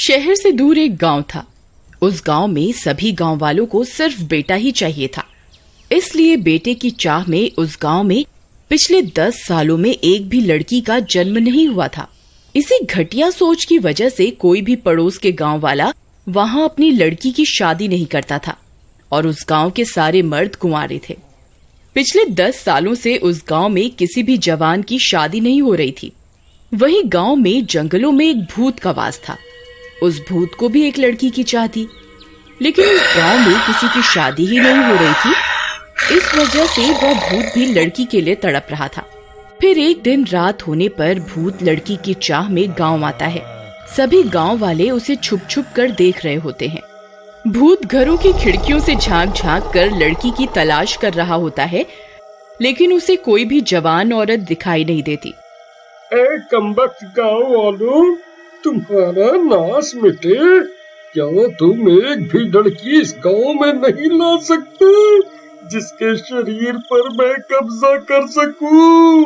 शहर से दूर एक गांव था। उस गांव में सभी गांव वालों को सिर्फ बेटा ही चाहिए था। इसलिए बेटे की चाह में उस गांव में पिछले 10 सालों में एक भी लड़की का जन्म नहीं हुआ था। इसी घटिया सोच की वजह से कोई भी पड़ोस के गांव वाला वहां अपनी लड़की की शादी नहीं करता था और उस गांव के सारे मर्द कुंवारे थे। पिछले 10 सालों से उस गांव में किसी भी जवान की शादी नहीं हो रही थी। वहीं गांव में जंगलों में एक भूत का वास था। उस भूत को भी एक लड़की की चाह थी, लेकिन उस गांव में किसी की शादी ही नहीं हो रही थी। इस वजह से वह भूत भी लड़की के लिए तड़प रहा था। फिर एक दिन रात होने पर भूत लड़की की चाह में गांव आता है। सभी गांव वाले उसे छुप छुप कर देख रहे होते हैं। भूत घरों की खिड़कियों से झांक झांक कर लड़की की तलाश कर रहा होता है, लेकिन उसे कोई भी जवान औरत दिखाई नहीं देती। ए कमबख्त गांव वालों, तुम्हारा नाश मिटे। क्या तुम एक भी लड़की इस गांव में नहीं ला सकते जिसके शरीर पर मैं कब्जा कर सकूं?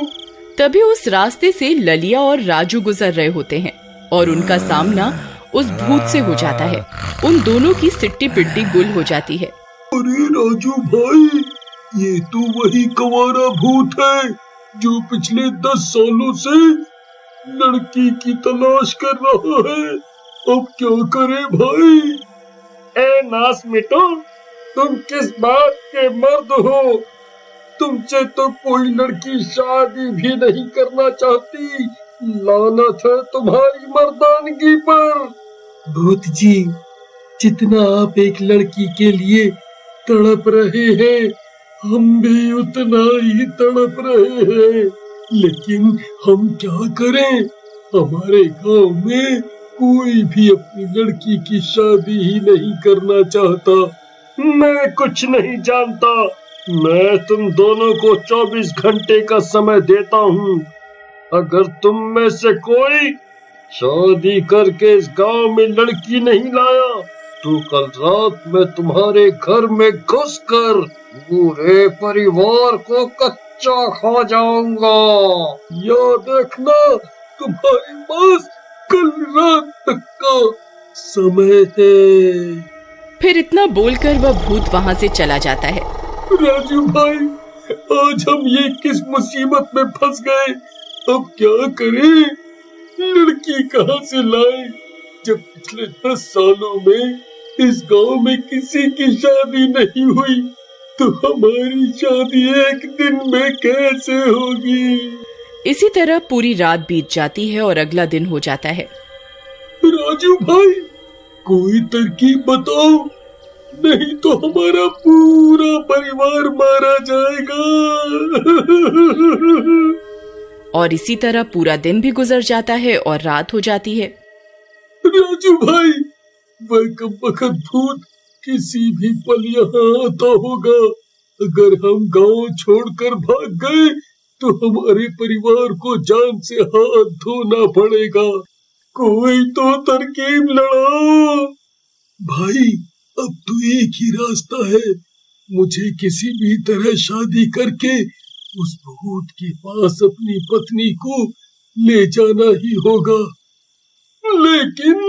तभी उस रास्ते से ललिया और राजू गुजर रहे होते हैं और उनका सामना उस भूत से हो जाता है। उन दोनों की सिट्टी पिट्टी गुल हो जाती है। अरे राजू भाई, ये तो वही कंवारा भूत है जो पिछले 10 सालों से लड़की की तलाश कर रहा है। अब क्या करे भाई? ए नास मिटो, तुम किस बात के मर्द हो? तुमसे तो कोई लड़की शादी भी नहीं करना चाहती। लानत है तुम्हारी मर्दानगी पर। भूत जी, जितना आप एक लड़की के लिए तड़प रहे हैं, हम भी उतना ही तड़प रहे हैं। लेकिन हम क्या करें? हमारे गांव में कोई भी अपनी लड़की की शादी ही नहीं करना चाहता। मैं कुछ नहीं जानता। मैं तुम दोनों को 24 घंटे का समय देता हूँ। अगर तुम में से कोई शादी करके इस गांव में लड़की नहीं लाया तो कल रात मैं तुम्हारे घर में घुसकर पूरे परिवार को कच्चा खा जाऊंगा। याद रखना, तुम्हारे पास कल रात तक का समय है। फिर इतना बोलकर वह भूत वहाँ से चला जाता है। राजू भाई, आज हम ये किस मुसीबत में फंस गए? अब क्या करें? लड़की कहाँ से लाए जब पिछले 10 सालों में इस गांव में किसी की शादी नहीं हुई? तो हमारी शादी एक दिन में कैसे होगी? इसी तरह पूरी रात बीत जाती है और अगला दिन हो जाता है। राजू भाई, कोई तरकीब बताओ, नहीं तो हमारा पूरा परिवार मारा जाएगा। और इसी तरह पूरा दिन भी गुजर जाता है और रात हो जाती है। राजू भाई, वह कमबख्त भूत किसी भी पल यहाँ आता होगा। अगर हम गांव छोड़कर भाग गए तो हमारे परिवार को जान से हाथ धोना पड़ेगा। कोई तो तरकीब लगाओ। भाई, अब तो एक ही रास्ता है। मुझे किसी भी तरह शादी करके उस भूत के पास अपनी पत्नी को ले जाना ही होगा। लेकिन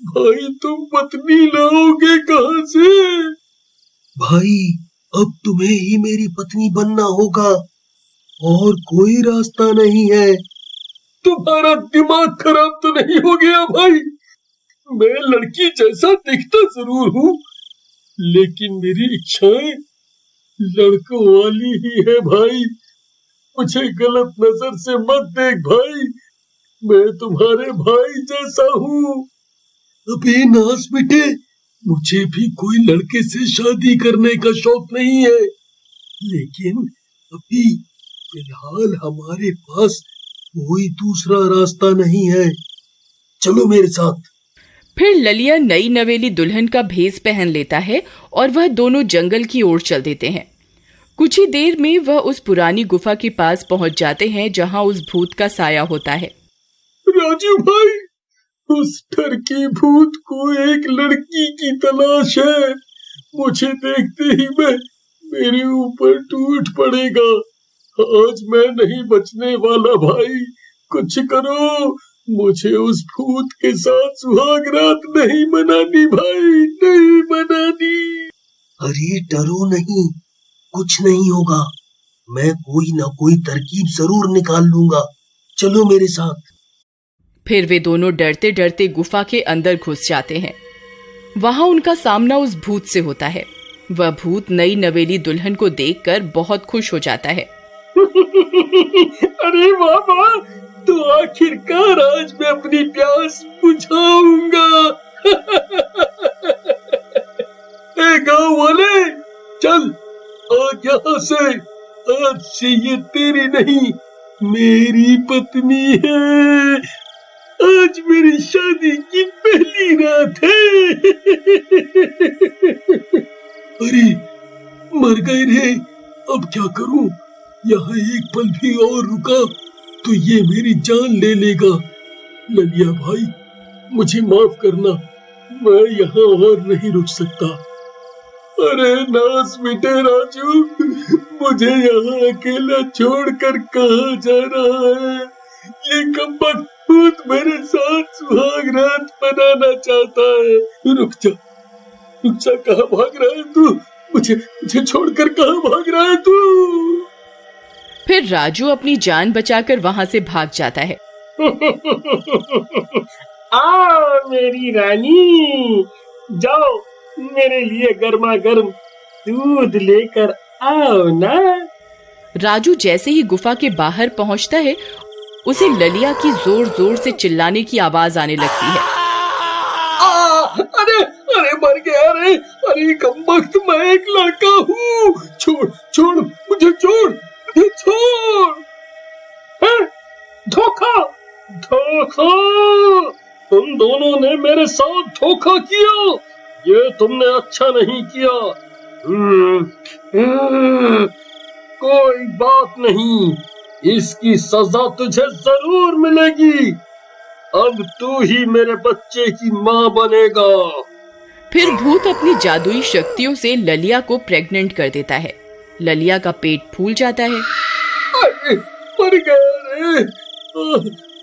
भाई, तुम पत्नी लाओगे कहाँ से? भाई, अब तुम्हें ही मेरी पत्नी बनना होगा और कोई रास्ता नहीं है। तुम्हारा दिमाग खराब तो नहीं हो गया भाई? मैं लड़की जैसा दिखता जरूर हूँ, लेकिन मेरी इच्छाएं लड़कों वाली ही है भाई। मुझे गलत नजर से मत देख भाई, मैं तुम्हारे भाई जैसा हूँ। अबे नास बेटे, मुझे भी कोई लड़के से शादी करने का शौक नहीं है, लेकिन अभी फिलहाल हमारे पास कोई दूसरा रास्ता नहीं है। चलो मेरे साथ। फिर ललिया नई नवेली दुल्हन का भेष पहन लेता है और वह दोनों जंगल की ओर चल देते हैं। कुछ ही देर में वह उस पुरानी गुफा के पास पहुंच जाते हैं जहां उस भूत का साया होता है। राजू भाई, उस ठरकी भूत को एक लड़की की तलाश है। मुझे देखते ही मेरे ऊपर टूट पड़ेगा। आज मैं नहीं बचने वाला भाई। कुछ करो, मुझे उस भूत के साथ सुहाग रात नहीं मनानी भाई, नहीं मनानी। अरे डरो नहीं, कुछ नहीं होगा। मैं कोई ना कोई तरकीब जरूर निकाल लूंगा, चलो मेरे साथ। फिर वे दोनों डरते डरते गुफा के अंदर घुस जाते हैं। वहां उनका सामना उस भूत से होता है। वह भूत नई नवेली दुल्हन को देखकर बहुत खुश हो जाता है। अरे बाबा, तो आखिरकार आज मैं अपनी प्यास बुझाऊंगा। ए गाँव वाले, चल आज यहाँ से। आज से ये तेरी नहीं, मेरी पत्नी है। आज मेरी शादी की पहली रात है। अरे मर गए रे, अब क्या करूं? यहाँ एक पल भी और रुका तो ये मेरी जान ले लेगा। ललिया भाई, मुझे माफ करना, मैं यहाँ और नहीं रुक सकता। अरे नास बेटे राजू, मुझे यहाँ अकेला छोड़कर कहाँ जा रहा है? ये कमबख्त भूत मेरे साथ सुहाग रात मनाना चाहता है। रुक जा, कहाँ भाग रहा है तू? मुझे छोड़कर कहाँ भाग रहा है तू? फिर राजू अपनी जान बचाकर वहां से भाग जाता है। आ मेरी रानी, जाओ मेरे लिए गर्मा गर्म दूध लेकर आओ ना। राजू जैसे ही गुफा के बाहर पहुंचता है, उसे ललिया की जोर जोर से चिल्लाने की आवाज आने लगती है। अरे अरे मर गया रे। अरे कमबख्त, मैं एक लड़का हूँ। छोड़ मुझे, छोड़। धोखा, तुम दोनों ने मेरे साथ धोखा किया। ये तुमने अच्छा नहीं किया। कोई बात नहीं, इसकी सजा तुझे जरूर मिलेगी। अब तू ही मेरे बच्चे की माँ बनेगा। फिर भूत अपनी जादुई शक्तियों से ललिया को प्रेग्नेंट कर देता है। ललिया का पेट फूल जाता है। अरे मर गया रे,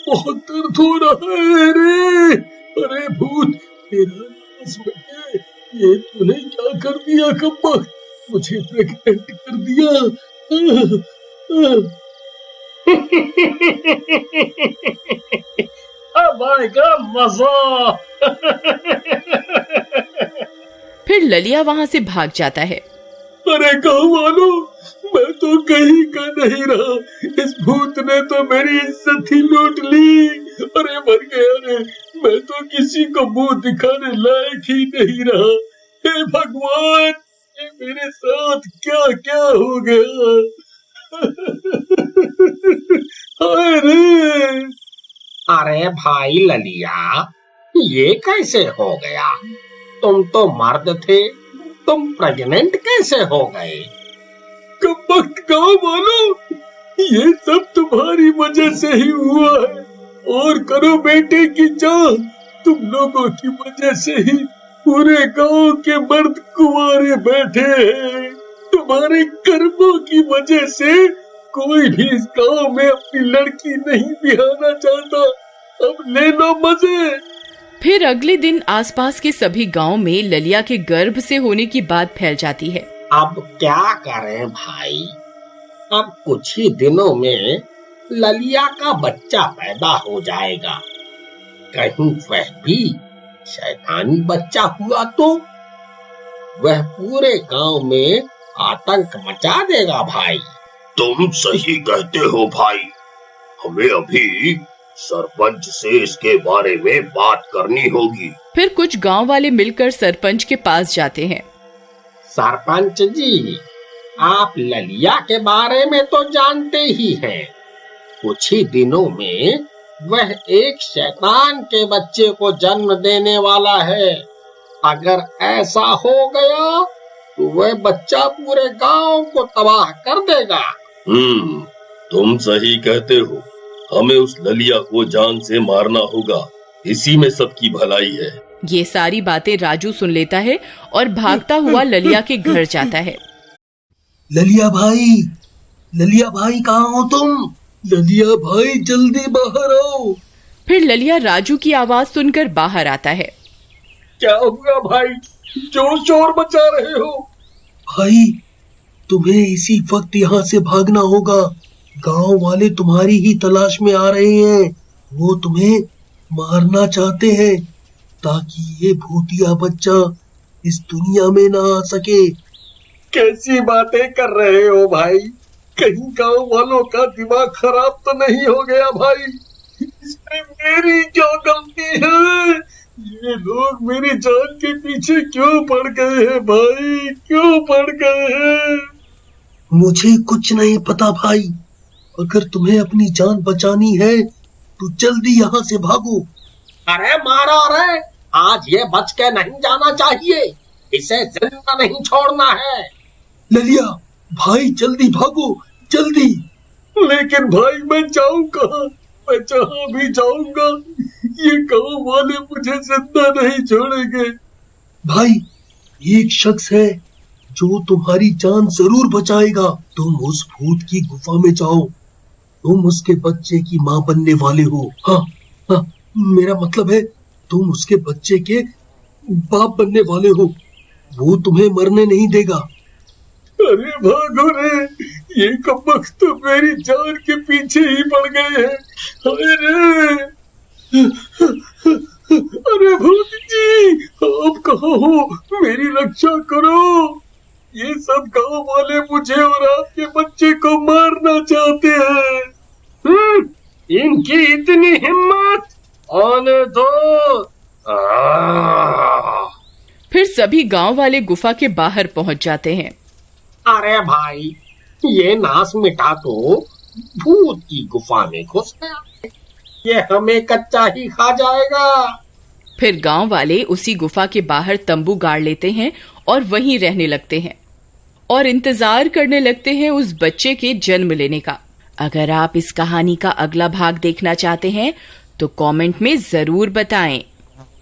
बहुत दर्द हो रहा है रे। अरे भूत, तेरा नाश बेटे, ये तूने क्या कर दिया कमबख्त? मुझे प्रेग्नेंट कर दिया। अब आएगा मजा। फिर ललिया वहां से भाग जाता है। अरे गाँव वालों, मैं तो कहीं का नहीं रहा। इस भूत ने तो मेरी इज्जत ही लूट ली। अरे मर गया रे, मैं तो किसी को मुंह दिखाने लायक ही नहीं रहा। हे भगवान, ये मेरे साथ क्या क्या हो गया? हाय रे। अरे भाई ललिया, ये कैसे हो गया? तुम तो मर्द थे, तुम प्रेग्नेंट कैसे हो गए? कमबख्त गाँव वालों, ये सब तुम्हारी वजह से ही हुआ है। और करो बेटे की चाह, तुम लोगों की वजह से ही पूरे गांव के मर्द कुंवारे बैठे हैं। तुम्हारे कर्मों की वजह से कोई भी इस गांव में अपनी लड़की नहीं बिहाना चाहता। अब ले लो मजे। फिर अगले दिन आसपास के सभी गांव में ललिया के गर्भ से होने की बात फैल जाती है। अब क्या करें भाई? अब कुछ ही दिनों में ललिया का बच्चा पैदा हो जाएगा। कहीं वह भी शैतानी बच्चा हुआ तो वह पूरे गांव में आतंक मचा देगा भाई। तुम सही कहते हो भाई, हमें अभी सरपंच से इसके बारे में बात करनी होगी। फिर कुछ गांव वाले मिलकर सरपंच के पास जाते हैं। सरपंच जी, आप ललिया के बारे में तो जानते ही हैं। कुछ ही दिनों में वह एक शैतान के बच्चे को जन्म देने वाला है। अगर ऐसा हो गया तो वह बच्चा पूरे गांव को तबाह कर देगा। तुम सही कहते हो, हमें उस ललिया को जान से मारना होगा, इसी में सबकी भलाई है। ये सारी बातें राजू सुन लेता है और भागता हुआ ललिया के घर जाता है। ललिया भाई कहाँ हो तुम? ललिया भाई, जल्दी बाहर आओ। फिर ललिया राजू की आवाज सुनकर बाहर आता है। क्या हुआ भाई, जो शोर मचा रहे हो? भाई तुम्हें इसी वक्त यहाँ से भागना होगा। गांव वाले तुम्हारी ही तलाश में आ रहे हैं। वो तुम्हें मारना चाहते हैं ताकि ये भूतिया बच्चा इस दुनिया में ना आ सके। कैसी बातें कर रहे हो भाई? कहीं गांव वालों का दिमाग खराब तो नहीं हो गया भाई? इसमें मेरी क्या गलती है? ये लोग मेरी जान के पीछे क्यों पड़ गए हैं भाई, क्यों पड़ गए हैं? मुझे कुछ नहीं पता भाई। अगर तुम्हें अपनी जान बचानी है तो जल्दी यहाँ से भागो। अरे मारो रे, आज ये बच के नहीं जाना चाहिए, इसे जिंदा नहीं छोड़ना है। ललिया भाई जल्दी भागो, जल्दी। लेकिन भाई मैं जाऊं कहाँ? मैं जहाँ भी जाऊंगा ये गांव वाले मुझे जिंदा नहीं छोड़ेंगे। भाई एक शख्स है जो तुम्हारी जान जरूर बचाएगा। तुम उस भूत की गुफा में जाओ। तुम उसके बच्चे की माँ बनने वाले हो। हाँ हाँ, मेरा मतलब है तुम उसके बच्चे के बाप बनने वाले हो। वो तुम्हें मरने नहीं देगा। अरे भागो रे, ये कमबख्त तो मेरी जान के पीछे ही पड़ गए हैं। अरे अरे भूत जी, आप कहाँ हो? मेरी रक्षा करो। ये सब गांव वाले मुझे और आपके बच्चे को मारना चाहते हैं। इनकी इतनी हिम्मत, आने दो। फिर सभी गांव वाले गुफा के बाहर पहुंच जाते हैं। अरे भाई, ये नास मिटा तो भूत की गुफा में घुस गया, ये हमें कच्चा ही खा जाएगा। फिर गांव वाले उसी गुफा के बाहर तंबू गाड़ लेते हैं और वहीं रहने लगते हैं और इंतजार करने लगते हैं उस बच्चे के जन्म लेने का। अगर आप इस कहानी का अगला भाग देखना चाहते हैं तो कमेंट में जरूर बताएं।